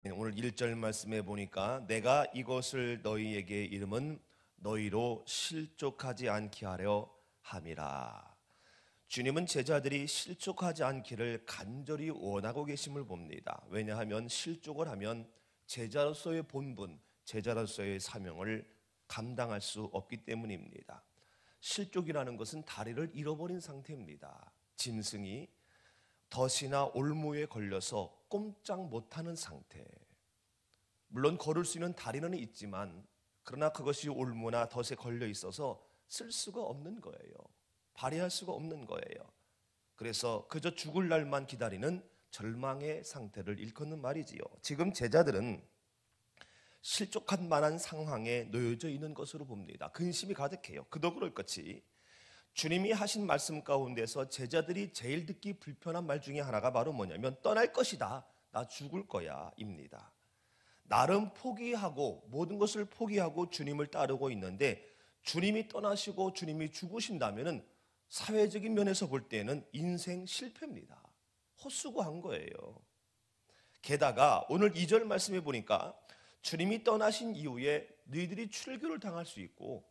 오늘 1절 말씀에 보니까 내가 이것을 너희에게 이름은 너희로 실족하지 않게 하려 함이라. 주님은 제자들이 실족하지 않기를 간절히 원하고 계심을 봅니다. 왜냐하면 실족을 하면 제자로서의 본분, 제자로서의 사명을 감당할 수 없기 때문입니다. 실족이라는 것은 다리를 잃어버린 상태입니다. 짐승이 덫이나 올무에 걸려서 꼼짝 못하는 상태. 물론 걸을 수 있는 다리는 있지만 그러나 그것이 올무나 덫에 걸려 있어서 쓸 수가 없는 거예요. 발휘할 수가 없는 거예요. 그래서 그저 죽을 날만 기다리는 절망의 상태를 일컫는 말이지요. 지금 제자들은 실족한 만한 상황에 놓여져 있는 것으로 봅니다. 근심이 가득해요. 그도 그럴 것이 주님이 하신 말씀 가운데서 제자들이 제일 듣기 불편한 말 중에 하나가 바로 뭐냐면 떠날 것이다, 나 죽을 거야 입니다. 나름 포기하고 모든 것을 포기하고 주님을 따르고 있는데 주님이 떠나시고 주님이 죽으신다면 사회적인 면에서 볼 때는 인생 실패입니다. 헛수고한 거예요. 게다가 오늘 2절 말씀해 보니까 주님이 떠나신 이후에 너희들이 출교를 당할 수 있고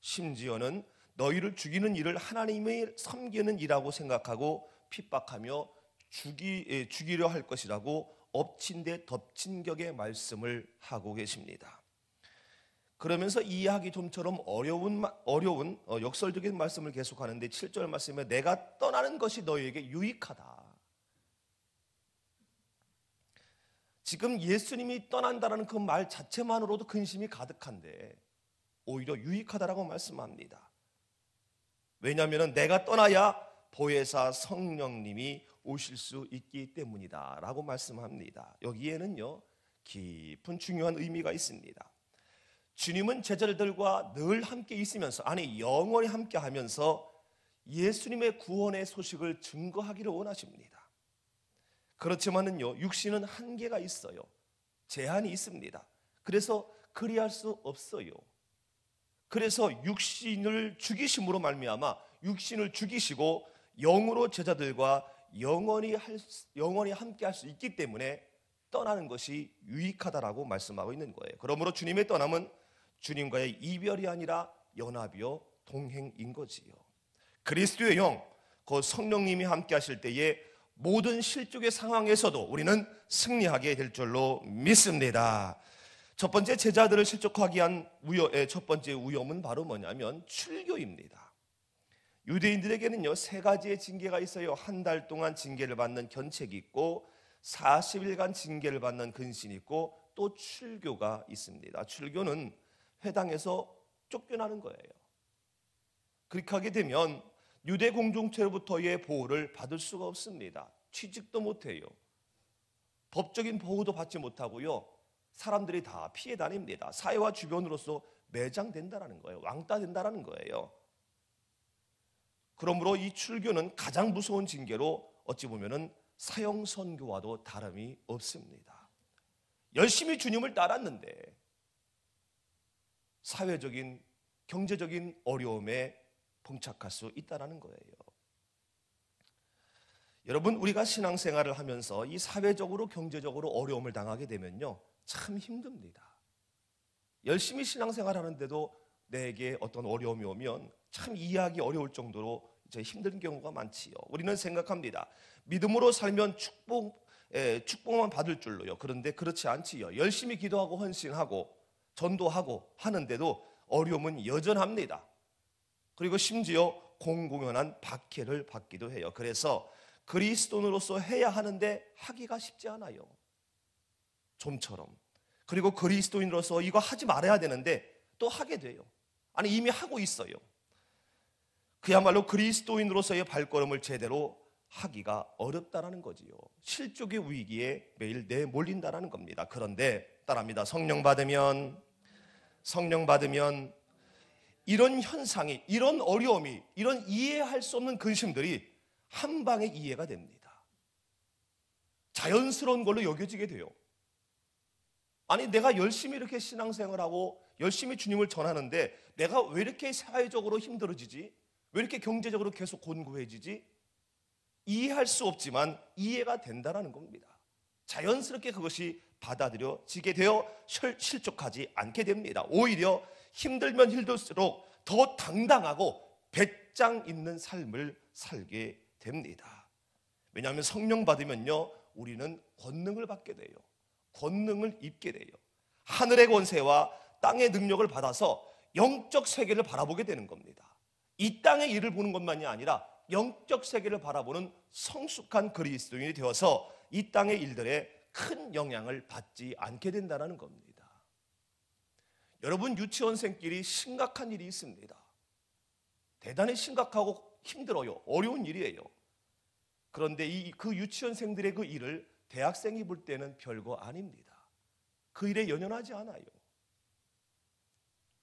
심지어는 너희를 죽이는 일을 하나님의 섬기는 일이라고 생각하고 핍박하며 죽이려 할 것이라고 엎친 데 덮친 격의 말씀을 하고 계십니다. 그러면서 이해하기 좀처럼 어려운 역설적인 말씀을 계속하는데 7절 말씀에 내가 떠나는 것이 너희에게 유익하다. 지금 예수님이 떠난다는 그 말 자체만으로도 근심이 가득한데 오히려 유익하다라고 말씀합니다. 왜냐하면 내가 떠나야 보혜사 성령님이 오실 수 있기 때문이다 라고 말씀합니다. 여기에는요 깊은 중요한 의미가 있습니다. 주님은 제자들과 늘 함께 있으면서, 아니 영원히 함께 하면서 예수님의 구원의 소식을 증거하기를 원하십니다. 그렇지만은요 육신은 한계가 있어요. 제한이 있습니다. 그래서 그리할 수 없어요. 그래서 육신을 죽이심으로 말미암아 육신을 죽이시고 영으로 제자들과 영원히 함께 할 수 있기 때문에 떠나는 것이 유익하다라고 말씀하고 있는 거예요. 그러므로 주님의 떠남은 주님과의 이별이 아니라 연합이요 동행인 거지요. 그리스도의 영, 그 성령님이 함께 하실 때에 모든 실족의 상황에서도 우리는 승리하게 될 줄로 믿습니다. 첫 번째 제자들을 실족하게 한 첫 번째 위험은 바로 뭐냐면 출교입니다. 유대인들에게는요 3가지의 징계가 있어요. 한 달 동안 징계를 받는 견책이 있고 40일간 징계를 받는 근신이 있고 또 출교가 있습니다. 출교는 회당에서 쫓겨나는 거예요. 그렇게 하게 되면 유대 공동체로부터의 보호를 받을 수가 없습니다. 취직도 못해요. 법적인 보호도 받지 못하고요. 사람들이 다 피해 다닙니다. 사회와 주변으로서 매장된다는 거예요. 왕따 된다는 거예요. 그러므로 이 출교는 가장 무서운 징계로 어찌 보면은 사형 선고와도 다름이 없습니다. 열심히 주님을 따랐는데 사회적인 경제적인 어려움에 봉착할 수 있다는 거예요. 여러분, 우리가 신앙생활을 하면서 이 사회적으로 경제적으로 어려움을 당하게 되면요 참 힘듭니다. 열심히 신앙생활 하는데도 내게 어떤 어려움이 오면 참 이해하기 어려울 정도로 이제 힘든 경우가 많지요. 우리는 생각합니다. 믿음으로 살면 축복만 받을 줄로요. 그런데 그렇지 않지요. 열심히 기도하고 헌신하고 전도하고 하는데도 어려움은 여전합니다. 그리고 심지어 공공연한 박해를 받기도 해요. 그래서 그리스도인으로서 해야 하는데 하기가 쉽지 않아요. 좀처럼. 그리고 그리스도인으로서 이거 하지 말아야 되는데 또 하게 돼요. 아니 이미 하고 있어요. 그야말로 그리스도인으로서의 발걸음을 제대로 하기가 어렵다라는 거지요. 실족의 위기에 매일 내몰린다라는 겁니다. 그런데 따라합니다. 성령 받으면 이런 현상이, 이런 어려움이, 이런 이해할 수 없는 근심들이 한 방에 이해가 됩니다. 자연스러운 걸로 여겨지게 돼요. 아니 내가 열심히 이렇게 신앙생활하고 열심히 주님을 전하는데 내가 왜 이렇게 사회적으로 힘들어지지? 왜 이렇게 경제적으로 계속 곤고해지지? 이해할 수 없지만 이해가 된다는 겁니다. 자연스럽게 그것이 받아들여지게 되어 실족하지 않게 됩니다. 오히려 힘들면 힘들수록 더 당당하고 배짱 있는 삶을 살게 됩니다. 왜냐하면 성령 받으면요, 우리는 권능을 받게 돼요. 권능을 입게 돼요. 하늘의 권세와 땅의 능력을 받아서 영적 세계를 바라보게 되는 겁니다. 이 땅의 일을 보는 것만이 아니라 영적 세계를 바라보는 성숙한 그리스도인이 되어서 이 땅의 일들에 큰 영향을 받지 않게 된다는 겁니다. 여러분, 유치원생끼리 심각한 일이 있습니다. 대단히 심각하고 힘들어요. 어려운 일이에요. 그런데 그 유치원생들의 그 일을 대학생이 볼 때는 별거 아닙니다. 그 일에 연연하지 않아요.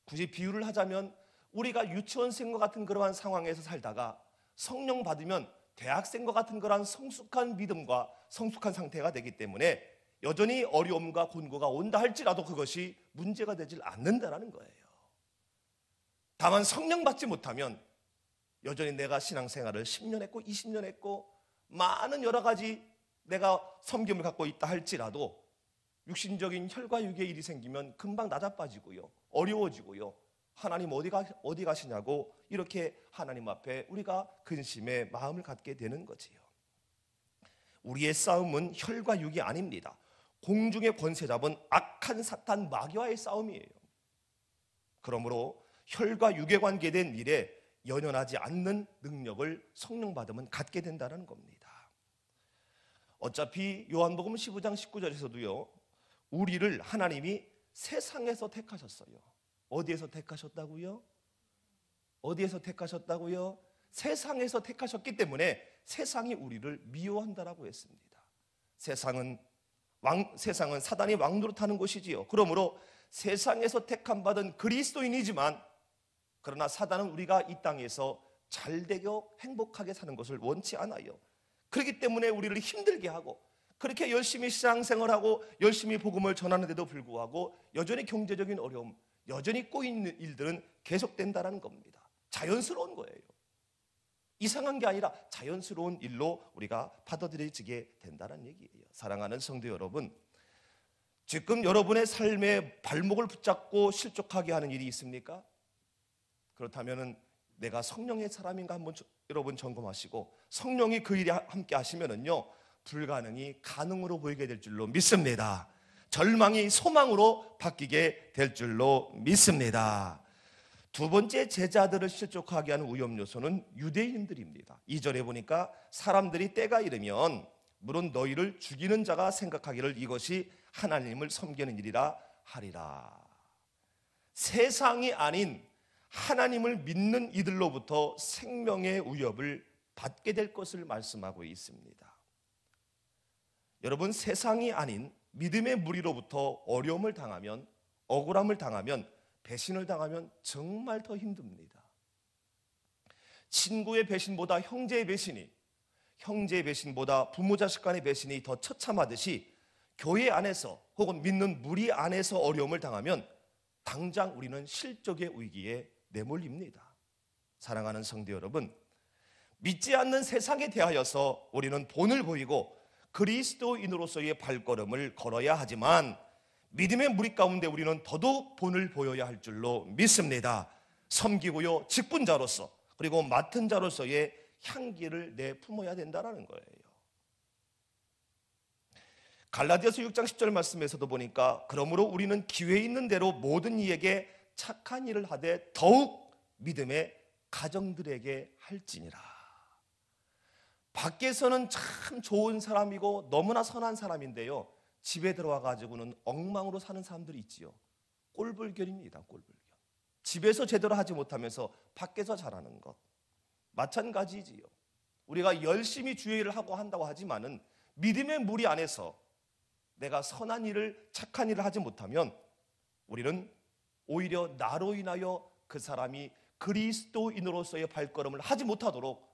굳이 비유를 하자면 우리가 유치원생과 같은 그러한 상황에서 살다가 성령 받으면 대학생과 같은 그러한 성숙한 믿음과 성숙한 상태가 되기 때문에 여전히 어려움과 곤고가 온다 할지라도 그것이 문제가 되질 않는다는 거예요. 다만 성령 받지 못하면 여전히 내가 신앙생활을 10년 했고 20년 했고 많은 여러 가지 내가 섬김을 갖고 있다 할지라도 육신적인 혈과 육의 일이 생기면 금방 낮아빠지고요, 어려워지고요, 하나님 어디 가시냐고 이렇게 하나님 앞에 우리가 근심의 마음을 갖게 되는 거지요. 우리의 싸움은 혈과 육이 아닙니다. 공중의 권세 잡은 악한 사탄 마귀와의 싸움이에요. 그러므로 혈과 육에 관계된 일에 연연하지 않는 능력을 성령 받으면 갖게 된다는 겁니다. 어차피 요한복음 15장 19절에서도요, 우리를 하나님이 세상에서 택하셨어요. 어디에서 택하셨다고요? 어디에서 택하셨다고요? 세상에서 택하셨기 때문에 세상이 우리를 미워한다라고 했습니다. 세상은 사단이 왕노릇하는 곳이지요. 그러므로 세상에서 택함 받은 그리스도인이지만 그러나 사단은 우리가 이 땅에서 잘되고 행복하게 사는 것을 원치 않아요. 그렇기 때문에 우리를 힘들게 하고 그렇게 열심히 신앙생활하고 열심히 복음을 전하는데도 불구하고 여전히 경제적인 어려움, 여전히 꼬이는 일들은 계속된다는 겁니다. 자연스러운 거예요. 이상한 게 아니라 자연스러운 일로 우리가 받아들여지게 된다는 얘기예요. 사랑하는 성도 여러분, 지금 여러분의 삶의 발목을 붙잡고 실족하게 하는 일이 있습니까? 그렇다면 내가 성령의 사람인가 한번 여러분 점검하시고 성령이 그 일에 함께 하시면은요, 불가능이 가능으로 보이게 될 줄로 믿습니다. 절망이 소망으로 바뀌게 될 줄로 믿습니다. 두 번째, 제자들을 실족하게 하는 위험 요소는 유대인들입니다. 2절에 보니까 사람들이 때가 이르면 물론 너희를 죽이는 자가 생각하기를 이것이 하나님을 섬기는 일이라 하리라. 세상이 아닌 하나님을 믿는 이들로부터 생명의 위협을 받게 될 것을 말씀하고 있습니다. 여러분, 세상이 아닌 믿음의 무리로부터 어려움을 당하면, 억울함을 당하면, 배신을 당하면 정말 더 힘듭니다. 친구의 배신보다 형제의 배신보다 부모 자식 간의 배신이 더 처참하듯이 교회 안에서 혹은 믿는 무리 안에서 어려움을 당하면 당장 우리는 실족의 위기에 내몰립니다. 사랑하는 성도 여러분, 믿지 않는 세상에 대하여서 우리는 본을 보이고 그리스도인으로서의 발걸음을 걸어야 하지만 믿음의 무리 가운데 우리는 더더욱 본을 보여야 할 줄로 믿습니다. 섬기고요, 직분자로서 그리고 맡은 자로서의 향기를 내품어야 된다는 거예요. 갈라디아서 6장 10절 말씀에서도 보니까 그러므로 우리는 기회 있는 대로 모든 이에게 착한 일을 하되 더욱 믿음의 가정들에게 할지니라. 밖에서는 참 좋은 사람이고 너무나 선한 사람인데요, 집에 들어와 가지고는 엉망으로 사는 사람들이 있지요. 꼴불견입니다. 꼴불견. 집에서 제대로 하지 못하면서 밖에서 잘하는 것 마찬가지지요. 우리가 열심히 주의 일을 하고 한다고 하지만은 믿음의 무리 안에서 내가 선한 일을, 착한 일을 하지 못하면 우리는 오히려 나로 인하여 그 사람이 그리스도인으로서의 발걸음을 하지 못하도록,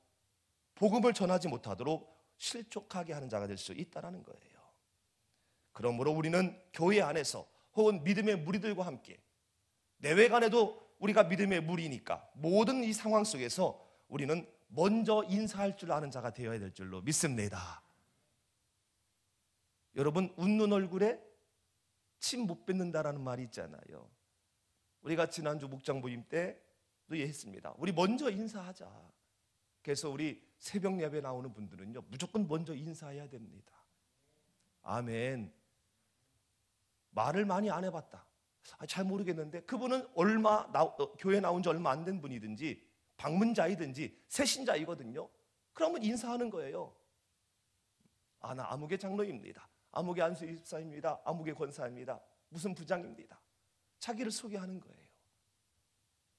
복음을 전하지 못하도록 실족하게 하는 자가 될 수 있다는 거예요. 그러므로 우리는 교회 안에서 혹은 믿음의 무리들과 함께, 내외간에도 우리가 믿음의 무리니까 모든 이 상황 속에서 우리는 먼저 인사할 줄 아는 자가 되어야 될 줄로 믿습니다. 여러분, 웃는 얼굴에 침 못 뱉는다라는 말이 있잖아요. 우리가 지난주 목장 모임 때도 했습니다. 우리 먼저 인사하자. 그래서 우리 새벽 예배 나오는 분들은요, 무조건 먼저 인사해야 됩니다. 아멘. 말을 많이 안 해봤다. 잘 모르겠는데 그분은 교회 나온 지 얼마 안 된 분이든지 방문자이든지 새신자이거든요. 그러면 인사하는 거예요. 나 아무개 장로입니다. 아무개 안수 집사입니다. 아무개 권사입니다. 무슨 부장입니다. 자기를 소개하는 거예요.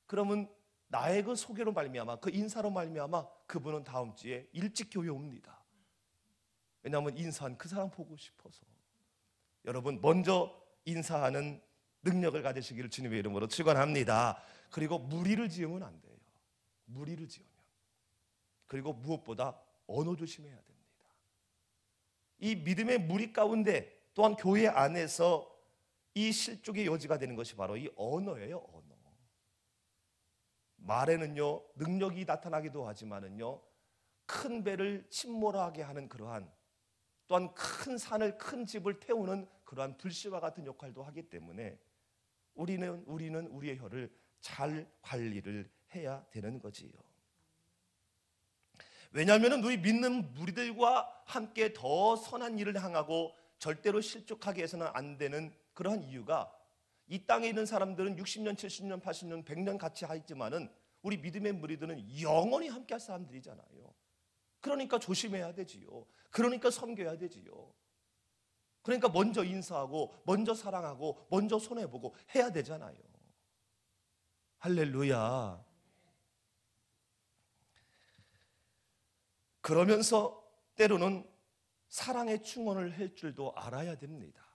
그러면 나의 그 소개로 말미암아, 그 인사로 말미암아 그분은 다음 주에 일찍 교회 옵니다. 왜냐하면 인사한 그 사람 보고 싶어서. 여러분, 먼저 인사하는 능력을 가지시기를 주님의 이름으로 축원합니다. 그리고 무리를 지으면 안 돼요. 무리를 지으면. 그리고 무엇보다 언어 조심해야 됩니다. 이 믿음의 무리 가운데 또한 교회 안에서 이 실족의 여지가 되는 것이 바로 이 언어예요. 언어. 말에는요, 능력이 나타나기도 하지만은요, 큰 배를 침몰하게 하는 그러한, 또한 큰 산을, 큰 집을 태우는 그러한 불씨와 같은 역할도 하기 때문에 우리는 우리의 혀를 잘 관리를 해야 되는 거지요. 왜냐하면 우리 믿는 무리들과 함께 더 선한 일을 행하고 절대로 실족하게 해서는 안 되는 그러한 이유가, 이 땅에 있는 사람들은 60년, 70년, 80년, 100년 같이 있지만은 우리 믿음의 무리들은 영원히 함께 할 사람들이잖아요. 그러니까 조심해야 되지요. 그러니까 섬겨야 되지요. 그러니까 먼저 인사하고 먼저 사랑하고 먼저 손해보고 해야 되잖아요. 할렐루야. 그러면서 때로는 사랑의 충원을 할 줄도 알아야 됩니다.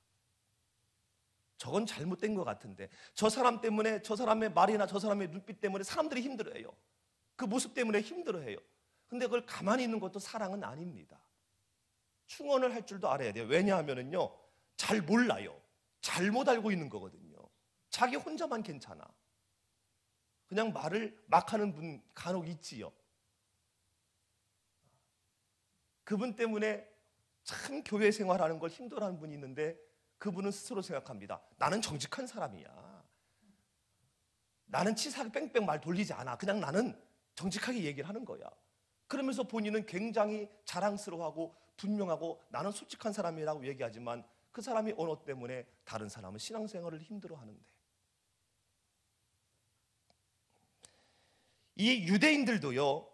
저건 잘못된 것 같은데, 저 사람 때문에, 저 사람의 말이나 저 사람의 눈빛 때문에 사람들이 힘들어해요. 그 모습 때문에 힘들어해요. 근데 그걸 가만히 있는 것도 사랑은 아닙니다. 충원을 할 줄도 알아야 돼요. 왜냐하면요, 잘 몰라요. 잘못 알고 있는 거거든요. 자기 혼자만 괜찮아. 그냥 말을 막 하는 분 간혹 있지요. 그분 때문에 참 교회 생활하는 걸 힘들어하는 분이 있는데, 그분은 스스로 생각합니다. 나는 정직한 사람이야. 나는 치사하게 뺑뺑 말 돌리지 않아. 그냥 나는 정직하게 얘기를 하는 거야. 그러면서 본인은 굉장히 자랑스러워하고 분명하고 나는 솔직한 사람이라고 얘기하지만, 그 사람이 언어 때문에 다른 사람은 신앙생활을 힘들어하는데, 이 유대인들도요,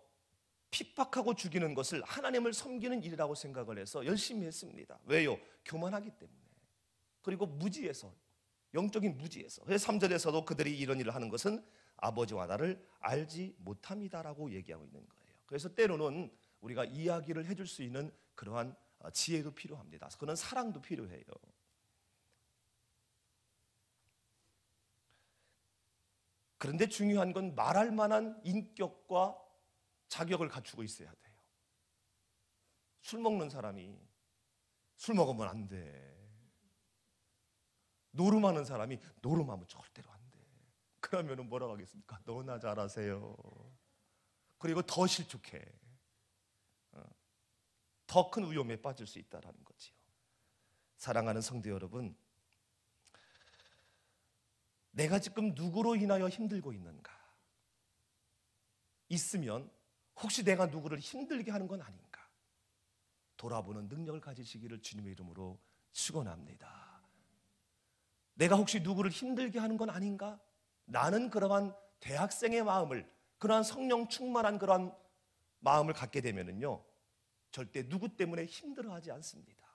핍박하고 죽이는 것을 하나님을 섬기는 일이라고 생각을 해서 열심히 했습니다. 왜요? 교만하기 때문에. 그리고 무지해서, 영적인 무지해서. 3절에서도 그들이 이런 일을 하는 것은 아버지와 나를 알지 못함이다라고 얘기하고 있는 거예요. 그래서 때로는 우리가 이야기를 해줄 수 있는 그러한 지혜도 필요합니다. 그런 사랑도 필요해요. 그런데 중요한 건 말할 만한 인격과 자격을 갖추고 있어야 돼요. 술 먹는 사람이 술 먹으면 안 돼. 노름하는 사람이 노름하면 절대로 안 돼. 그러면 뭐라고 하겠습니까? 너나 잘하세요. 그리고 더 실족해. 더 큰 위험에 빠질 수 있다는 거지요. 사랑하는 성도 여러분, 내가 지금 누구로 인하여 힘들고 있는가? 있으면 혹시 내가 누구를 힘들게 하는 건 아닌가? 돌아보는 능력을 가지시기를 주님의 이름으로 축원합니다. 내가 혹시 누구를 힘들게 하는 건 아닌가? 나는 그러한 대학생의 마음을, 그러한 성령 충만한 그러한 마음을 갖게 되면은요, 절대 누구 때문에 힘들어하지 않습니다.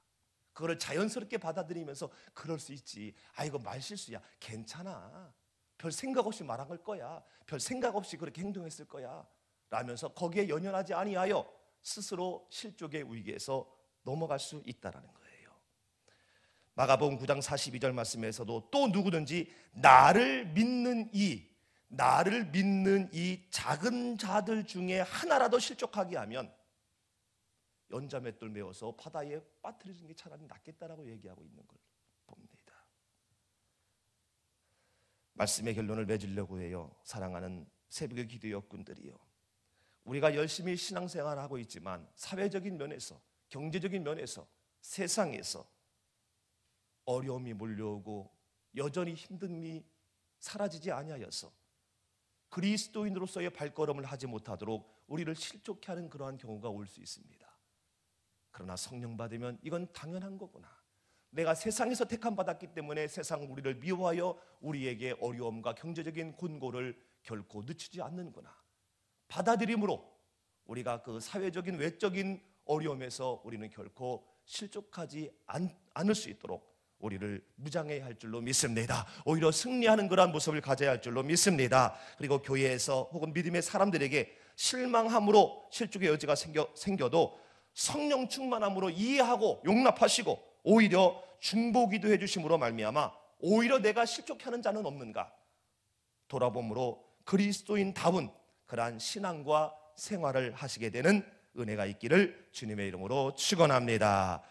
그거를 자연스럽게 받아들이면서 그럴 수 있지. 이거 말실수야. 괜찮아. 별 생각 없이 말한 걸 거야. 별 생각 없이 그렇게 행동했을 거야. 라면서 거기에 연연하지 아니하여 스스로 실족의 위기에서 넘어갈 수 있다는 거예요. 마가복음 9장 42절 말씀에서도 또 누구든지 나를 믿는 이 작은 자들 중에 하나라도 실족하게 하면 연자맷돌 메어서 바다에 빠뜨리는 게 차라리 낫겠다라고 얘기하고 있는 걸 봅니다. 말씀의 결론을 맺으려고 해요. 사랑하는 새벽의 기도 역군들이요, 우리가 열심히 신앙생활을 하고 있지만 사회적인 면에서, 경제적인 면에서, 세상에서 어려움이 몰려오고 여전히 힘듦이 사라지지 아니하여서 그리스도인으로서의 발걸음을 하지 못하도록 우리를 실족케 하는 그러한 경우가 올 수 있습니다. 그러나 성령 받으면 이건 당연한 거구나. 내가 세상에서 택함 받았기 때문에 세상 우리를 미워하여 우리에게 어려움과 경제적인 곤고를 결코 늦추지 않는구나. 받아들임으로 우리가 그 사회적인 외적인 어려움에서 우리는 결코 실족하지 않을 수 있도록 우리를 무장해야 할 줄로 믿습니다. 오히려 승리하는 그러한 모습을 가져야 할 줄로 믿습니다. 그리고 교회에서 혹은 믿음의 사람들에게 실망함으로 실족의 여지가 생겨도 성령 충만함으로 이해하고 용납하시고 오히려 중보기도 해주심으로 말미암아 오히려 내가 실족하는 자는 없는가 돌아봄으로 그리스도인다운 그러한 신앙과 생활을 하시게 되는 은혜가 있기를 주님의 이름으로 축원합니다.